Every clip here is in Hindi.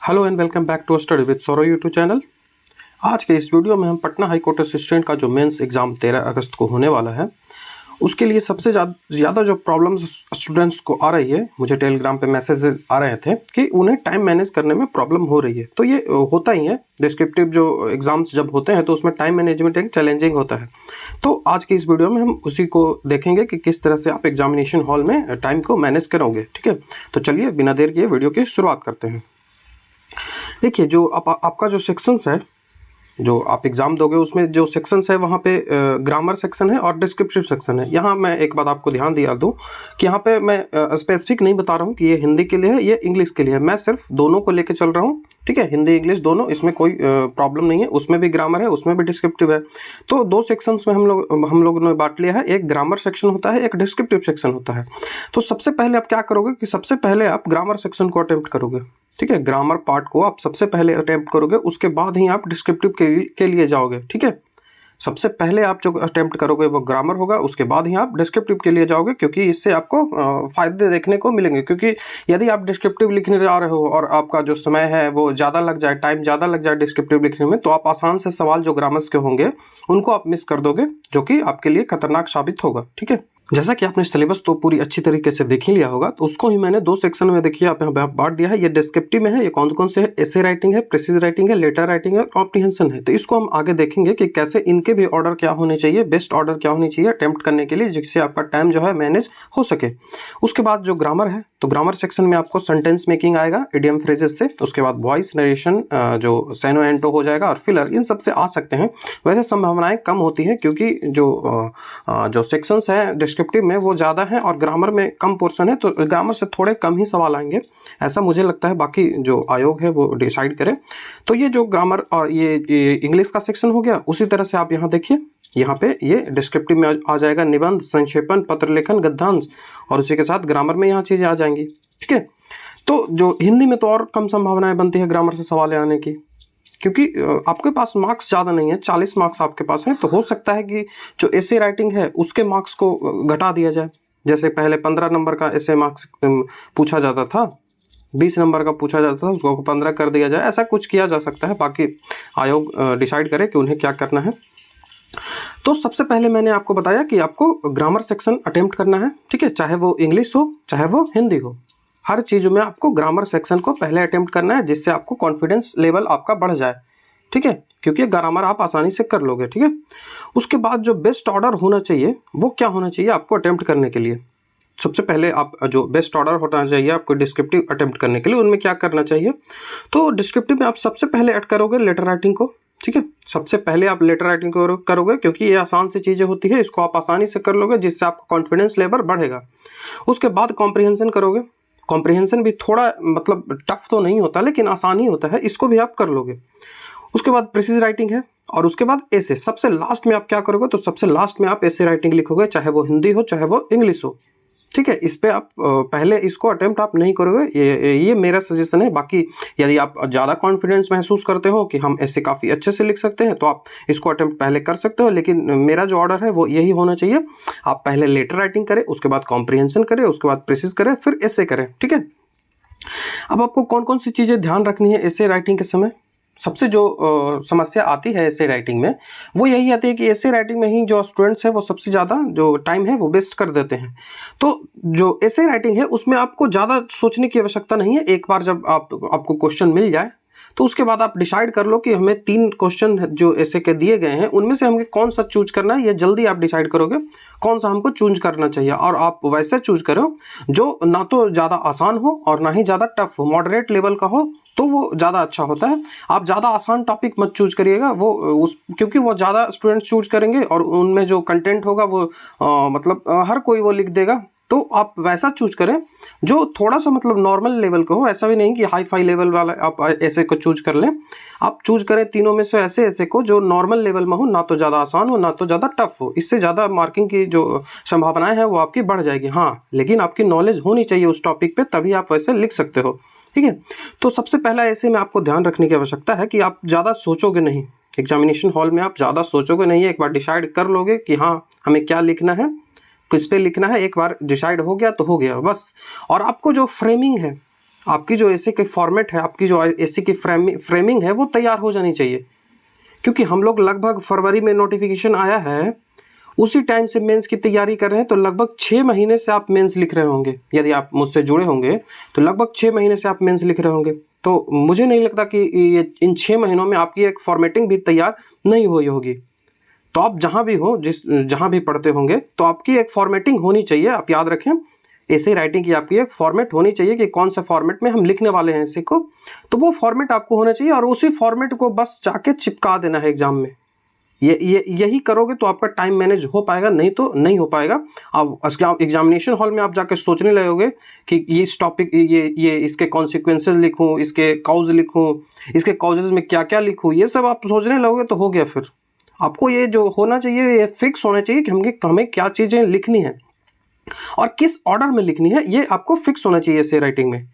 Hello and welcome back to study with Saurav YouTube channel. आज के इस वीडियो में हम पटना हाई कोर्ट असिस्टेंट का जो मेंस एग्ज़ाम 13 अगस्त को होने वाला है उसके लिए सबसे ज़्यादा जो प्रॉब्लम्स स्टूडेंट्स को आ रही है, मुझे टेलीग्राम पे मैसेजेस आ रहे थे कि उन्हें टाइम मैनेज करने में प्रॉब्लम हो रही है। तो ये होता ही है, डिस्क्रिप्टिव जो एग्ज़ाम्स जब होते हैं तो उसमें टाइम मैनेजमेंट एक चैलेंजिंग होता है। तो आज की इस वीडियो में हम उसी को देखेंगे कि किस तरह से आप एग्जामिनेशन हॉल में टाइम को मैनेज करोगे। ठीक है, तो चलिए बिना देर किए वीडियो की शुरुआत करते हैं। देखिए, जो आपका जो सेक्शंस है, जो आप एग्ज़ाम दोगे उसमें जो सेक्शंस है वहाँ पे ग्रामर सेक्शन है और डिस्क्रिप्टिव सेक्शन है। यहाँ मैं एक बात आपको ध्यान दिया दूँ कि यहाँ पे मैं स्पेसिफिक नहीं बता रहा हूँ कि ये हिंदी के लिए है, ये इंग्लिश के लिए है। मैं सिर्फ दोनों को लेके चल रहा हूँ। ठीक है, हिंदी इंग्लिश दोनों, इसमें कोई प्रॉब्लम नहीं है। उसमें भी ग्रामर है, उसमें भी डिस्क्रिप्टिव है। तो दो सेक्शंस में हम लोगों ने बांट लिया है। एक ग्रामर सेक्शन होता है, एक डिस्क्रिप्टिव सेक्शन होता है। तो सबसे पहले आप क्या करोगे कि सबसे पहले आप ग्रामर सेक्शन को अटेम्प्ट करोगे। ठीक है, ग्रामर पार्ट को आप सबसे पहले अटेम्प्ट करोगे, उसके बाद ही आप डिस्क्रिप्टिव के लिए जाओगे। ठीक है, सबसे पहले आप जो अटेम्प्ट करोगे वो ग्रामर होगा, उसके बाद ही आप डिस्क्रिप्टिव के लिए जाओगे, क्योंकि इससे आपको फायदे देखने को मिलेंगे। क्योंकि यदि आप डिस्क्रिप्टिव लिखने जा रहे हो और आपका जो समय है वो ज़्यादा लग जाए, टाइम ज़्यादा लग जाए डिस्क्रिप्टिव लिखने में, तो आप आसान से सवाल जो ग्रामर्स के होंगे उनको आप मिस कर दोगे, जो कि आपके लिए खतरनाक साबित होगा। ठीक है, जैसा कि आपने सिलेबस तो पूरी अच्छी तरीके से देख ही लिया होगा, तो उसको ही मैंने दो सेक्शन में देखिए आप यहाँ बांट दिया है। ये डिस्क्रिप्टिव में है, ये कौन कौन से है, एसे राइटिंग है, प्रेसिज राइटिंग है, लेटर राइटिंग है, कॉम्प्रिहेंशन है। तो इसको हम आगे देखेंगे कि कैसे इनके भी ऑर्डर क्या होने चाहिए, बेस्ट ऑर्डर क्या होनी चाहिए अटेम्प्ट करने के लिए, जिससे आपका टाइम जो है मैनेज हो सके। उसके बाद जो ग्रामर है, तो ग्रामर सेक्शन में आपको सेंटेंस मेकिंग आएगा इडियम फ्रेजेस से। उसके बाद वॉइस नरेशन, जो सेनो एंटो हो जाएगा, और फिलर, इन सब से आ सकते हैं। वैसे संभावनाएं कम होती हैं, क्योंकि जो सेक्शंस हैं डिस्क्रिप्टिव में वो ज़्यादा हैं और ग्रामर में कम पोर्शन है, तो ग्रामर से थोड़े कम ही सवाल आएंगे, ऐसा मुझे लगता है। बाकी जो आयोग है वो डिसाइड करे। तो ये जो ग्रामर और ये इंग्लिश का सेक्शन हो गया। उसी तरह से आप यहाँ देखिए, यहाँ पे ये डिस्क्रिप्टिव में आ जाएगा निबंध, संक्षेपण, पत्र लेखन, गद्यांश, और उसी के साथ ग्रामर में यहाँ चीज़ें आ जाएंगी। ठीक है, तो जो हिंदी में तो और कम संभावनाएं बनती है ग्रामर से सवाल आने की, क्योंकि आपके पास मार्क्स ज़्यादा नहीं है, 40 मार्क्स आपके पास हैं। तो हो सकता है कि जो एसे राइटिंग है उसके मार्क्स को घटा दिया जाए। जैसे पहले 15 नंबर का एसे मार्क्स पूछा जाता था, 20 नंबर का पूछा जाता था, उसको 15 कर दिया जाए, ऐसा कुछ किया जा सकता है। बाकी आयोग डिसाइड करे कि उन्हें क्या करना है। तो सबसे पहले मैंने आपको बताया कि आपको ग्रामर सेक्शन अटेम्प्ट करना है। ठीक है, चाहे वो इंग्लिश हो चाहे वो हिंदी हो, हर चीज़ में आपको ग्रामर सेक्शन को पहले अटेम्प्ट करना है, जिससे आपको कॉन्फिडेंस लेवल आपका बढ़ जाए। ठीक है, क्योंकि ग्रामर आप आसानी से कर लोगे। ठीक है, उसके बाद जो बेस्ट ऑर्डर होना चाहिए वो क्या होना चाहिए आपको अटेम्प्ट करने के लिए। सबसे पहले आप जो बेस्ट ऑर्डर होना चाहिए आपको डिस्क्रिप्टिव अटेम्प्ट करने के लिए, उनमें क्या करना चाहिए। तो डिस्क्रिप्टिव में आप सबसे पहले ऐड करोगे लेटर राइटिंग को। ठीक है, सबसे पहले आप लेटर राइटिंग करोगे, क्योंकि ये आसान सी चीज़ें होती है, इसको आप आसानी से कर लोगे, जिससे आपका कॉन्फिडेंस लेवल बढ़ेगा। उसके बाद कॉम्प्रिहेंशन करोगे। कॉम्प्रिहेंशन भी थोड़ा मतलब टफ तो नहीं होता, लेकिन आसान ही होता है, इसको भी आप कर लोगे। उसके बाद प्रिसीज राइटिंग है, और उसके बाद एसे। सबसे लास्ट में आप क्या करोगे, तो सबसे लास्ट में आप एसे राइटिंग लिखोगे, चाहे वो हिंदी हो चाहे वो इंग्लिश हो। ठीक है, इस पे आप पहले इसको अटेम्प्ट आप नहीं करोगे, ये मेरा सजेशन है। बाकी यदि आप ज़्यादा कॉन्फिडेंस महसूस करते हो कि हम ऐसे काफ़ी अच्छे से लिख सकते हैं, तो आप इसको अटेम्प्ट पहले कर सकते हो, लेकिन मेरा जो ऑर्डर है वो यही होना चाहिए। आप पहले लेटर राइटिंग करें, उसके बाद कॉम्प्रिहेंशन करें, उसके बाद प्रेसिज करें, फिर ऐसे करें। ठीक है, अब आपको कौन कौन सी चीज़ें ध्यान रखनी है ऐसे राइटिंग के समय। सबसे जो समस्या आती है ऐसे राइटिंग में, वो यही आती है कि ऐसे राइटिंग में ही जो स्टूडेंट्स हैं वो सबसे ज़्यादा जो टाइम है वो वेस्ट कर देते हैं। तो जो ऐसे राइटिंग है उसमें आपको ज़्यादा सोचने की आवश्यकता नहीं है। एक बार जब आपको क्वेश्चन मिल जाए, तो उसके बाद आप डिसाइड कर लो कि हमें 3 क्वेश्चन जो ऐसे के दिए गए हैं उनमें से हमें कौन सा चूज करना है। ये जल्दी आप डिसाइड करोगे कौन सा हमको चूज करना चाहिए, और आप वैसे चूज करो जो ना तो ज़्यादा आसान हो और ना ही ज़्यादा टफ हो, मॉडरेट लेवल का हो, तो वो ज़्यादा अच्छा होता है। आप ज़्यादा आसान टॉपिक मत चूज करिएगा, क्योंकि वो ज़्यादा स्टूडेंट्स चूज करेंगे और उनमें जो कंटेंट होगा वो मतलब हर कोई वो लिख देगा। तो आप वैसा चूज करें जो थोड़ा सा मतलब नॉर्मल लेवल का हो, ऐसा भी नहीं कि हाई फाई लेवल वाला आप ऐसे को चूज कर लें। आप चूज करें तीनों में से ऐसे को जो नॉर्मल लेवल में हो, ना तो ज़्यादा आसान हो ना तो ज़्यादा टफ हो। इससे ज़्यादा मार्किंग की जो संभावनाएं हैं वो आपकी बढ़ जाएगी। हाँ, लेकिन आपकी नॉलेज होनी चाहिए उस टॉपिक पे, तभी आप वैसे लिख सकते हो। ठीक है, तो सबसे पहला ऐसे में आपको ध्यान रखने की आवश्यकता है कि आप ज़्यादा सोचोगे नहीं। एग्जामिनेशन हॉल में आप ज़्यादा सोचोगे नहीं, एक बार डिसाइड कर लोगे कि हाँ हमें क्या लिखना है, किस पे लिखना है। एक बार डिसाइड हो गया तो हो गया बस। और आपको जो फ्रेमिंग है आपकी जो ऐसे की फॉर्मेट है, आपकी जो ऐसे की फ्रेमिंग है वो तैयार हो जानी चाहिए। क्योंकि हम लोग लगभग फरवरी में नोटिफिकेशन आया है, उसी टाइम से मेंस की तैयारी कर रहे हैं, तो लगभग 6 महीने से आप मेंस लिख रहे होंगे। यदि आप मुझसे जुड़े होंगे तो लगभग 6 महीने से आप मेंस लिख रहे होंगे। तो मुझे नहीं लगता कि ये इन 6 महीनों में आपकी एक फॉर्मेटिंग भी तैयार नहीं हुई होगी। तो आप जहाँ भी हो, जहाँ भी पढ़ते होंगे, तो आपकी एक फॉर्मेटिंग होनी चाहिए। आप याद रखें, ऐसे राइटिंग की आपकी एक फॉर्मेट होनी चाहिए कि कौन सा फॉर्मेट में हम लिखने वाले हैं ऐसे को, तो वो फॉर्मेट आपको होना चाहिए और उसी फॉर्मेट को बस जाके चिपका देना है एग्जाम में। यही करोगे तो आपका टाइम मैनेज हो पाएगा, नहीं तो नहीं हो पाएगा। आप एग्जामिनेशन हॉल में आप जाकर सोचने लगोगे कि ये इस टॉपिक ये इसके कॉन्सिक्वेंसेस लिखूं, इसके कॉज लिखूं, इसके कॉजेज में क्या क्या लिखूं, ये सब आप सोचने लगोगे तो हो गया। फिर आपको ये जो होना चाहिए, ये फिक्स होना चाहिए कि हमें क्या चीज़ें लिखनी है और किस ऑर्डर में लिखनी है, ये आपको फिक्स होना चाहिए एसे राइटिंग में।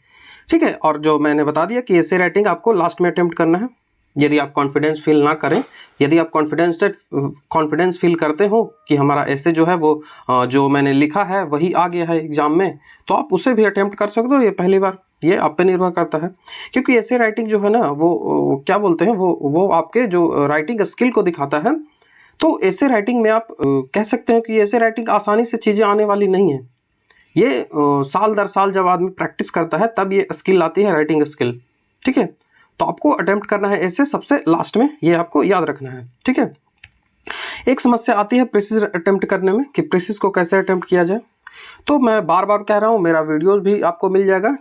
ठीक है। और जो मैंने बता दिया कि एसे राइटिंग आपको लास्ट में अटेम्प्ट करना है। यदि आप कॉन्फिडेंस फील ना करें, यदि आप कॉन्फिडेंस फील करते हो कि हमारा ऐसे जो है वो जो मैंने लिखा है वही आ गया है एग्जाम में, तो आप उसे भी अटेम्प्ट कर सकते हो। ये पहली बार, ये आप पे निर्भर करता है। क्योंकि ऐसे राइटिंग जो है ना वो क्या बोलते हैं, वो आपके जो राइटिंग स्किल को दिखाता है। तो ऐसे राइटिंग में आप कह सकते हैं कि ऐसे राइटिंग आसानी से चीज़ें आने वाली नहीं है। ये साल दर साल जब आदमी प्रैक्टिस करता है तब ये स्किल आती है, राइटिंग स्किल। ठीक है। तो आपको अटेम्प्ट करना है ऐसे सबसे लास्ट में, ये आपको याद रखना है। ठीक है। एक समस्या आती है प्रेसिज अटेम्प्ट करने में कि प्रेसिज को कैसे अटेम्प्ट किया जाए। तो मैं बार बार कह रहा हूँ, मेरा वीडियोस भी आपको मिल जाएगा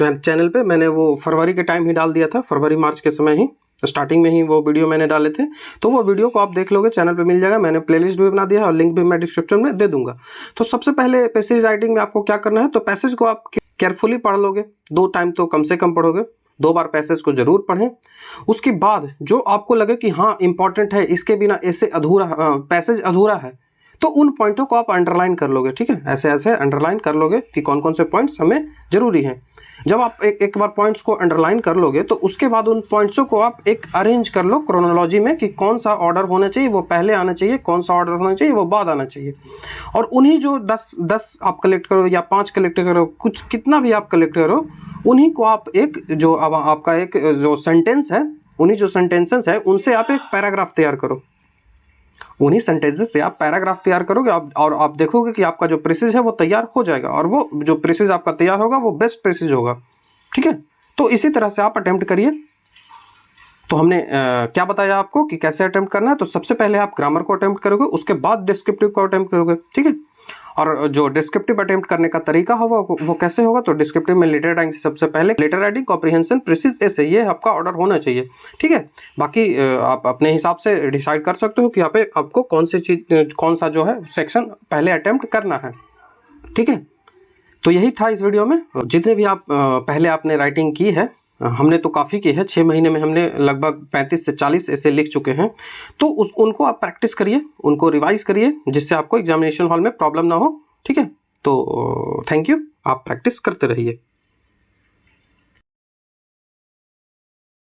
चैनल पे। मैंने वो फरवरी के टाइम ही डाल दिया था, फरवरी मार्च के समय ही स्टार्टिंग में ही वो वीडियो मैंने डाले थे। तो वो वीडियो को आप देख लोगे, चैनल पे मिल जाएगा। मैंने प्लेलिस्ट भी बना दिया है और लिंक भी मैं डिस्क्रिप्शन में दे दूंगा। तो सबसे पहले पैसेज राइटिंग में आपको क्या करना है, तो पैसेज को आप केयरफुली पढ़ लोगे, 2 टाइम तो कम से कम पढ़ोगे, 2 बार पैसेज को जरूर पढ़ें। उसके बाद जो आपको लगे कि हाँ इंपॉर्टेंट है, इसके बिना ऐसे अधूरा पैसेज अधूरा है, तो उन पॉइंटों को आप अंडरलाइन कर लोगे। ठीक है। ऐसे ऐसे अंडरलाइन कर लोगे कि कौन कौन से पॉइंट्स हमें जरूरी हैं। जब आप एक बार पॉइंट्स को अंडरलाइन कर लोगे तो उसके बाद उन पॉइंट्सों को आप एक अरेंज कर लो क्रोनोलॉजी में कि कौन सा ऑर्डर होना चाहिए वो पहले आना चाहिए, कौन सा ऑर्डर होना चाहिए वो बाद आना चाहिए। और उन्हीं जो 10 आप कलेक्ट करो या 5 कलेक्ट करो, कुछ कितना भी आप कलेक्ट करो, उन्हीं को आप एक जो आपका एक जो सेंटेंस है, उन्हीं जो सेंटेंसेस है उनसे आप एक पैराग्राफ तैयार करो। उन्हीं सेंटेंसेस से आप पैराग्राफ तैयार करोगे और आप देखोगे कि आपका जो प्रेसिज है वो तैयार हो जाएगा और वो जो प्रेसिज आपका तैयार होगा वो बेस्ट प्रेसिज होगा। ठीक है। तो इसी तरह से आप अटेम्प्ट करिए। तो हमने क्या बताया आपको कि कैसे अटेम्प्ट करना है। तो सबसे पहले आप ग्रामर को अटेम्प्ट करोगे, उसके बाद डिस्क्रिप्टिव को अटेम्प्ट करोगे। ठीक है। और जो डिस्क्रिप्टिव अटेम्प्ट करने का तरीका होगा वो कैसे होगा, तो डिस्क्रिप्टिव में लेटर राइटिंग से सबसे पहले लेटर राइटिंग, कॉम्प्रिहेंशन, प्रेसिज, ऐसे ये आपका ऑर्डर होना चाहिए। ठीक है। बाकी आप अपने हिसाब से डिसाइड कर सकते हो कि यहाँ पे आपको कौन सा जो है सेक्शन पहले अटेम्प्ट करना है। ठीक है। तो यही था इस वीडियो में। जितने भी आप पहले आपने राइटिंग की है, हमने तो काफ़ी की है, 6 महीने में हमने लगभग 35 से 40 ऐसे लिख चुके हैं। तो उनको आप प्रैक्टिस करिए, उनको रिवाइज करिए, जिससे आपको एग्जामिनेशन हॉल में प्रॉब्लम ना हो। ठीक है। तो थैंक यू, आप प्रैक्टिस करते रहिए।